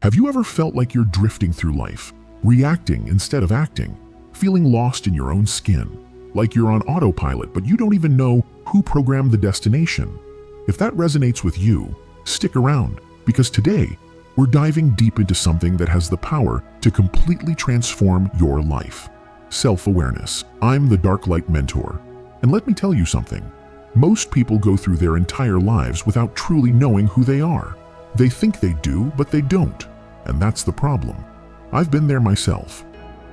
Have you ever felt like you're drifting through life, reacting instead of acting, feeling lost in your own skin, like you're on autopilot but you don't even know who programmed the destination? If that resonates with you, stick around, because today we're diving deep into something that has the power to completely transform your life. Self-awareness. I'm the Dark Light Mentor, and let me tell you something. Most people go through their entire lives without truly knowing who they are. They think they do, but they don't. And that's the problem. I've been there myself.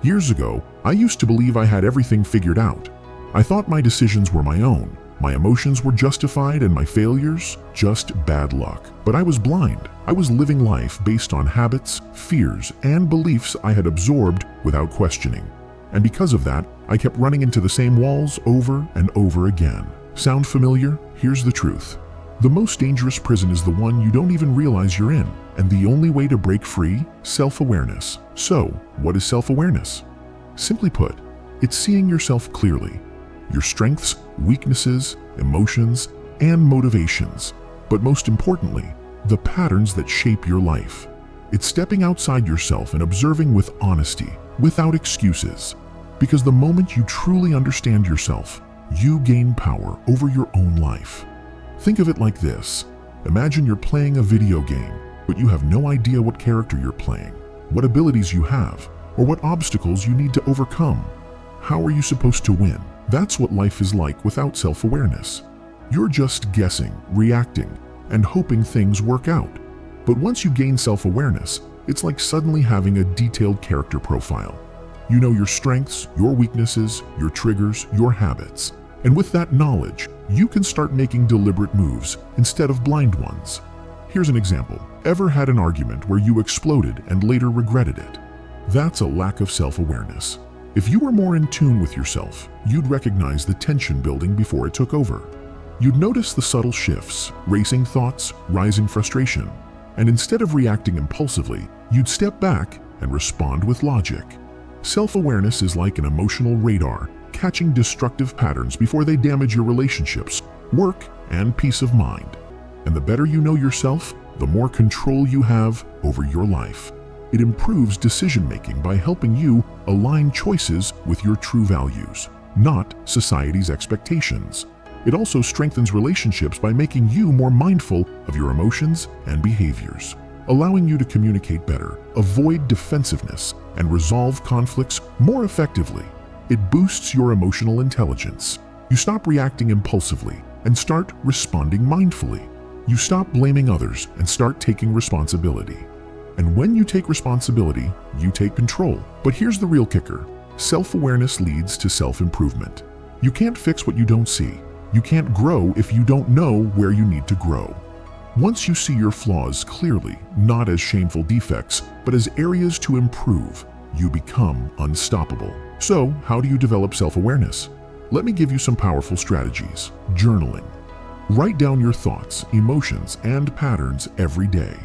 Years ago, I used to believe I had everything figured out. I thought my decisions were my own, my emotions were justified, and my failures just bad luck. But I was blind. I was living life based on habits, fears, and beliefs I had absorbed without questioning. And because of that, I kept running into the same walls over and over again. Sound familiar? Here's the truth. The most dangerous prison is the one you don't even realize you're in. And the only way to break free? Self-awareness. So, what is self-awareness? Simply put, it's seeing yourself clearly. Your strengths, weaknesses, emotions, and motivations. But most importantly, the patterns that shape your life. It's stepping outside yourself and observing with honesty, without excuses. Because the moment you truly understand yourself, you gain power over your own life. Think of it like this. Imagine you're playing a video game, but you have no idea what character you're playing, what abilities you have, or what obstacles you need to overcome. How are you supposed to win? That's what life is like without self-awareness. You're just guessing, reacting, and hoping things work out. But once you gain self-awareness, it's like suddenly having a detailed character profile. You know your strengths, your weaknesses, your triggers, your habits. And with that knowledge, you can start making deliberate moves instead of blind ones. Here's an example. Ever had an argument where you exploded and later regretted it? That's a lack of self-awareness. If you were more in tune with yourself, you'd recognize the tension building before it took over. You'd notice the subtle shifts, racing thoughts, rising frustration. And instead of reacting impulsively, you'd step back and respond with logic. Self-awareness is like an emotional radar, catching destructive patterns before they damage your relationships, work, and peace of mind. And the better you know yourself, the more control you have over your life. It improves decision-making by helping you align choices with your true values, not society's expectations. It also strengthens relationships by making you more mindful of your emotions and behaviors, allowing you to communicate better, avoid defensiveness, and resolve conflicts more effectively. It boosts your emotional intelligence. You stop reacting impulsively and start responding mindfully. You stop blaming others and start taking responsibility. And when you take responsibility, you take control. But here's the real kicker. Self-awareness leads to self-improvement. You can't fix what you don't see. You can't grow if you don't know where you need to grow. Once you see your flaws clearly, not as shameful defects, but as areas to improve, you become unstoppable. So, how do you develop self-awareness? Let me give you some powerful strategies. Journaling. Write down your thoughts, emotions, and patterns every day.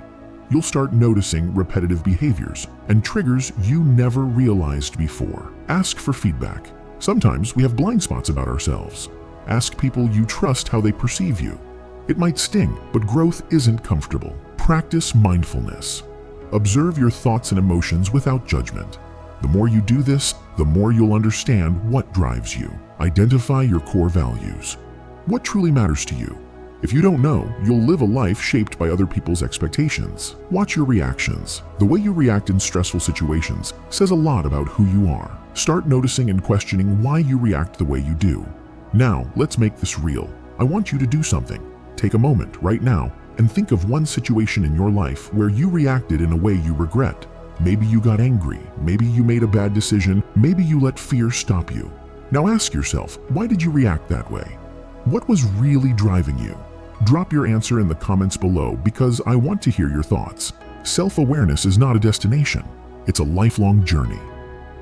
You'll start noticing repetitive behaviors and triggers you never realized before. Ask for feedback. Sometimes we have blind spots about ourselves. Ask people you trust how they perceive you. It might sting, but growth isn't comfortable. Practice mindfulness. Observe your thoughts and emotions without judgment. The more you do this, the more you'll understand what drives you. Identify your core values. What truly matters to you? If you don't know, you'll live a life shaped by other people's expectations. Watch your reactions. The way you react in stressful situations says a lot about who you are. Start noticing and questioning why you react the way you do. Now, let's make this real. I want you to do something. Take a moment right now and think of one situation in your life where you reacted in a way you regret. Maybe you got angry, maybe you made a bad decision, maybe you let fear stop you. Now ask yourself, why did you react that way? What was really driving you? Drop your answer in the comments below because I want to hear your thoughts. Self-awareness is not a destination, it's a lifelong journey.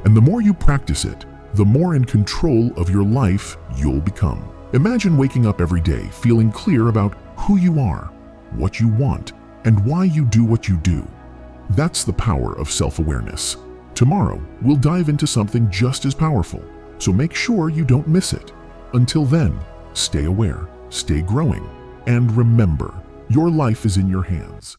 And the more you practice it, the more in control of your life you'll become. Imagine waking up every day feeling clear about who you are, what you want, and why you do what you do. That's the power of self-awareness. Tomorrow, we'll dive into something just as powerful, so make sure you don't miss it. Until then, stay aware, stay growing, and remember, your life is in your hands.